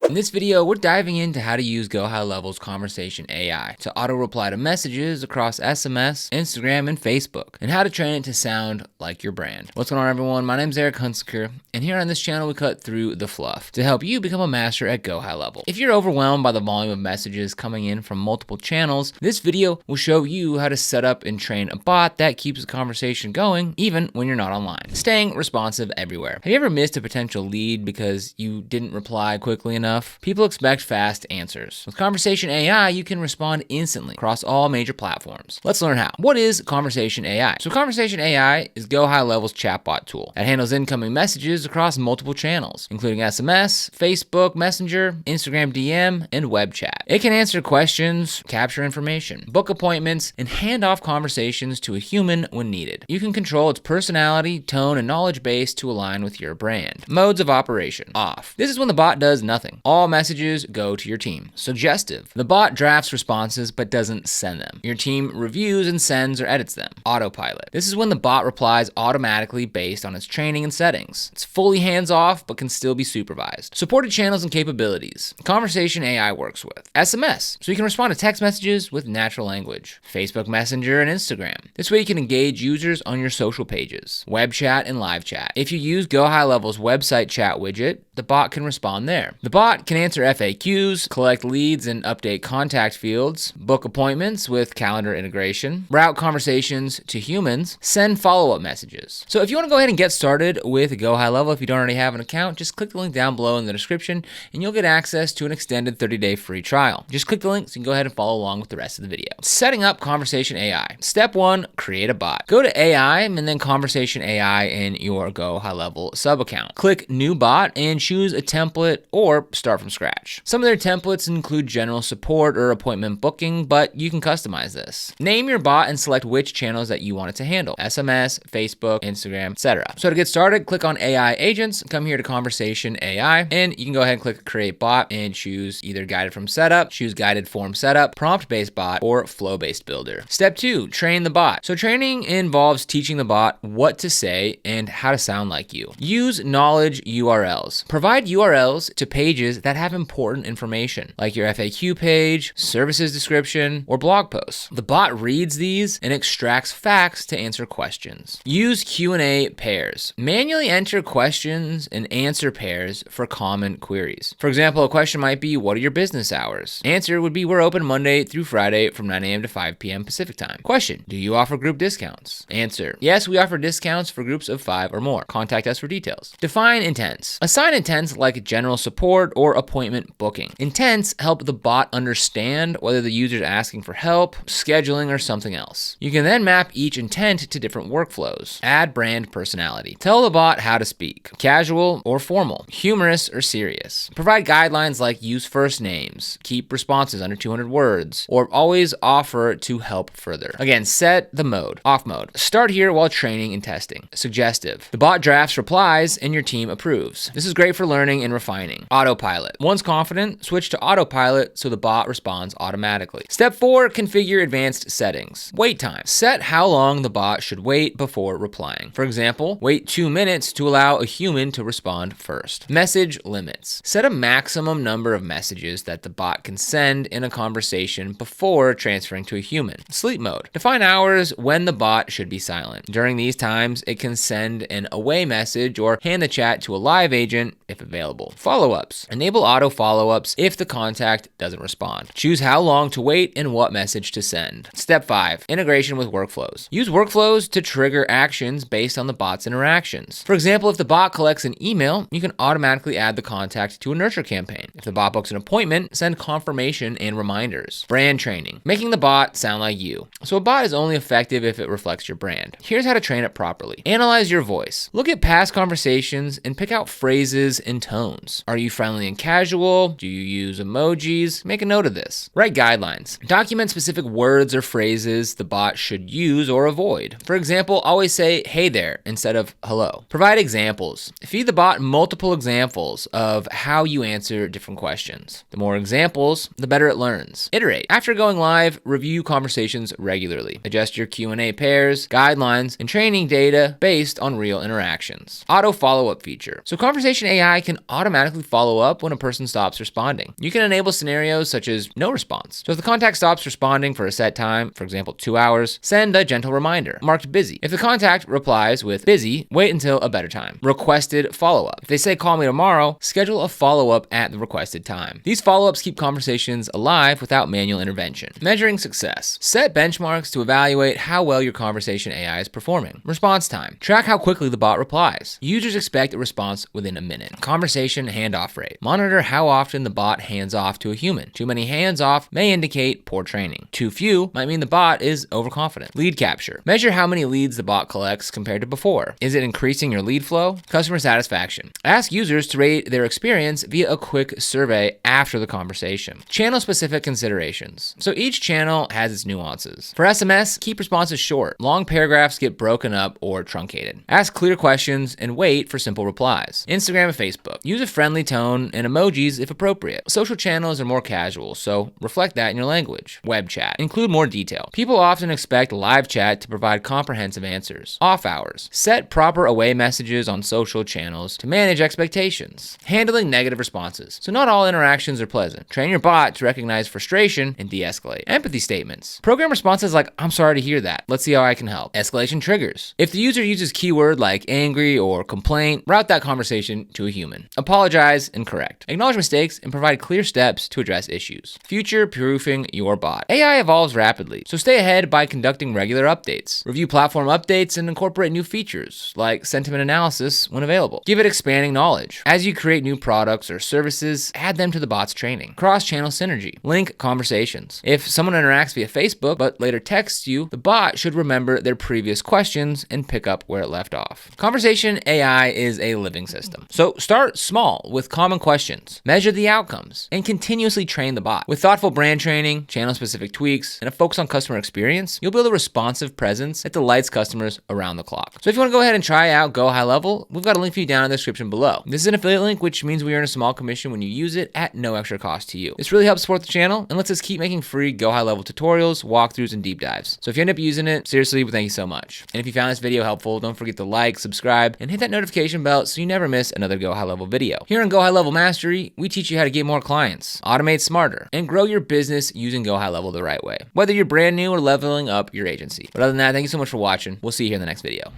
In this video, we're diving into how to use GoHighLevel's Conversation AI to auto-reply to messages across SMS, Instagram, and Facebook, and how to train it to sound like your brand. What's going on, everyone? My name's Eric Hunsaker, and here on this channel, we cut through the fluff to help you become a master at GoHighLevel. If you're overwhelmed by the volume of messages coming in from multiple channels, this video will show you how to set up and train a bot that keeps the conversation going even when you're not online, staying responsive everywhere. Have you ever missed a potential lead because you didn't reply quickly enough? People expect fast answers. With Conversation AI, you can respond instantly across all major platforms. Let's learn how. What is Conversation AI? So Conversation AI is GoHighLevel's chatbot tool that handles incoming messages across multiple channels, including SMS, Facebook Messenger, Instagram DM, and web chat. It can answer questions, capture information, book appointments, and hand off conversations to a human when needed. You can control its personality, tone, and knowledge base to align with your brand. Modes of operation. Off. This is when the bot does nothing. All messages go to your team. Suggestive. The bot drafts responses but doesn't send them. Your team reviews and sends or edits them. Autopilot. This is when the bot replies automatically based on its training and settings. It's fully hands-off but can still be supervised. Supported channels and capabilities. Conversation AI works with SMS, so you can respond to text messages with natural language. Facebook Messenger and Instagram. This way you can engage users on your social pages. Web chat and live chat. If you use GoHighLevel's website chat widget, the bot can respond there. The bot can answer FAQs, collect leads and update contact fields, book appointments with calendar integration, route conversations to humans, send follow-up messages. So if you want to go ahead and get started with GoHighLevel, if you don't already have an account, just click the link down below in the description and you'll get access to an extended 30-day free trial. Just click the link so you can go ahead and follow along with the rest of the video. Setting up Conversation AI. Step 1, create a bot. Go to AI and then Conversation AI in your GoHighLevel sub-account. Click New Bot and choose a template or start from scratch. Some of their templates include general support or appointment booking, but you can customize this. Name your bot and select which channels that you want it to handle: SMS, Facebook, Instagram, etc. So to get started, click on AI agents, come here to Conversation AI, and you can go ahead and click Create Bot and choose either Guided from Setup, choose Guided Form Setup, Prompt-Based Bot, or Flow-Based Builder. Step 2, train the bot. So training involves teaching the bot what to say and how to sound like you. Use knowledge URLs. Provide URLs to pages that have important information, like your FAQ page, services description, or blog posts. The bot reads these and extracts facts to answer questions. Use Q&A pairs. Manually enter questions and answer pairs for common queries. For example, a question might be, what are your business hours? Answer would be, we're open Monday through Friday from 9 a.m. to 5 p.m. Pacific time. Question, do you offer group discounts? Answer, yes, we offer discounts for groups of 5 or more. Contact us for details. Define intents. Assign intents like general support or appointment booking. Intents help the bot understand whether the user is asking for help, scheduling, or something else. You can then map each intent to different workflows. Add brand personality. Tell the bot how to speak, casual or formal, humorous or serious. Provide guidelines like use first names, keep responses under 200 words, or always offer to help further. Again, set the mode. Off mode. Start here while training and testing. Suggestive. The bot drafts replies and your team approves. This is great for learning and refining. Autopilot. Once confident, switch to autopilot so the bot responds automatically. Step 4, configure advanced settings. Wait time. Set how long the bot should wait before replying. For example, wait 2 minutes to allow a human to respond first. Message limits. Set a maximum number of messages that the bot can send in a conversation before transferring to a human. Sleep mode. Define hours when the bot should be silent. During these times, it can send an away message or hand the chat to a live agent if available. Follow-ups. Enable auto follow-ups if the contact doesn't respond. Choose how long to wait and what message to send. Step 5, integration with workflows. Use workflows to trigger actions based on the bot's interactions. For example, if the bot collects an email, you can automatically add the contact to a nurture campaign. If the bot books an appointment, send confirmation and reminders. Brand training. Making the bot sound like you. So a bot is only effective if it reflects your brand. Here's how to train it properly. Analyze your voice. Look at past conversations and pick out phrases and tones. Are you friendly and casual? Do you use emojis? Make a note of this. Write guidelines. Document specific words or phrases the bot should use or avoid. For example, always say, hey there, instead of hello. Provide examples. Feed the bot multiple examples of how you answer different questions. The more examples, the better it learns. Iterate. After going live, review conversations regularly. Adjust your Q&A pairs, guidelines, and training data based on real interactions. Auto follow-up feature. So Conversation AI can automatically follow up up when a person stops responding. You can enable scenarios such as no response. So if the contact stops responding for a set time, for example 2 hours, send a gentle reminder marked busy. If the contact replies with busy, wait until a better time. Requested follow-up. If they say call me tomorrow, schedule a follow-up at the requested time. These follow-ups keep conversations alive without manual intervention. Measuring success. Set benchmarks to evaluate how well your conversation AI is performing. Response time. Track how quickly the bot replies. Users expect a response within a minute. Conversation handoff rate. Monitor how often the bot hands off to a human. Too many hands off may indicate poor training. Too few might mean the bot is overconfident. Lead capture. Measure how many leads the bot collects compared to before. Is it increasing your lead flow? Customer satisfaction. Ask users to rate their experience via a quick survey after the conversation. Channel-specific considerations. So each channel has its nuances. For SMS, keep responses short. Long paragraphs get broken up or truncated. Ask clear questions and wait for simple replies. Instagram and Facebook. Use a friendly tone and emojis if appropriate. Social channels are more casual, so reflect that in your language. Web chat. Include more detail. People often expect live chat to provide comprehensive answers. Off hours. Set proper away messages on social channels to manage expectations. Handling negative responses. So not all interactions are pleasant. Train your bot to recognize frustration and de-escalate. Empathy statements. Program responses like, I'm sorry to hear that. Let's see how I can help. Escalation triggers. If the user uses keyword like angry or complaint, route that conversation to a human. Apologize and correct. Acknowledge mistakes and provide clear steps to address issues. Future-proofing your bot. AI evolves rapidly, so stay ahead by conducting regular updates. Review platform updates and incorporate new features like sentiment analysis when available. Give it expanding knowledge. As you create new products or services, add them to the bot's training. Cross-channel synergy. Link conversations. If someone interacts via Facebook but later texts you, the bot should remember their previous questions and pick up where it left off. Conversation AI is a living system. So start small with common questions, measure the outcomes, and continuously train the bot. With thoughtful brand training, channel-specific tweaks, and a focus on customer experience, you'll build a responsive presence that delights customers around the clock. So if you want to go ahead and try out GoHighLevel, we've got a link for you down in the description below. This is an affiliate link, which means we earn a small commission when you use it at no extra cost to you. This really helps support the channel and lets us keep making free GoHighLevel tutorials, walkthroughs, and deep dives. So if you end up using it, seriously, thank you so much. And if you found this video helpful, don't forget to like, subscribe, and hit that notification bell so you never miss another GoHighLevel video. Here on GoHighLevel Mastery, we teach you how to get more clients, automate smarter, and grow your business using GoHighLevel the right way, whether you're brand new or leveling up your agency. But other than that, thank you so much for watching. We'll see you here in the next video.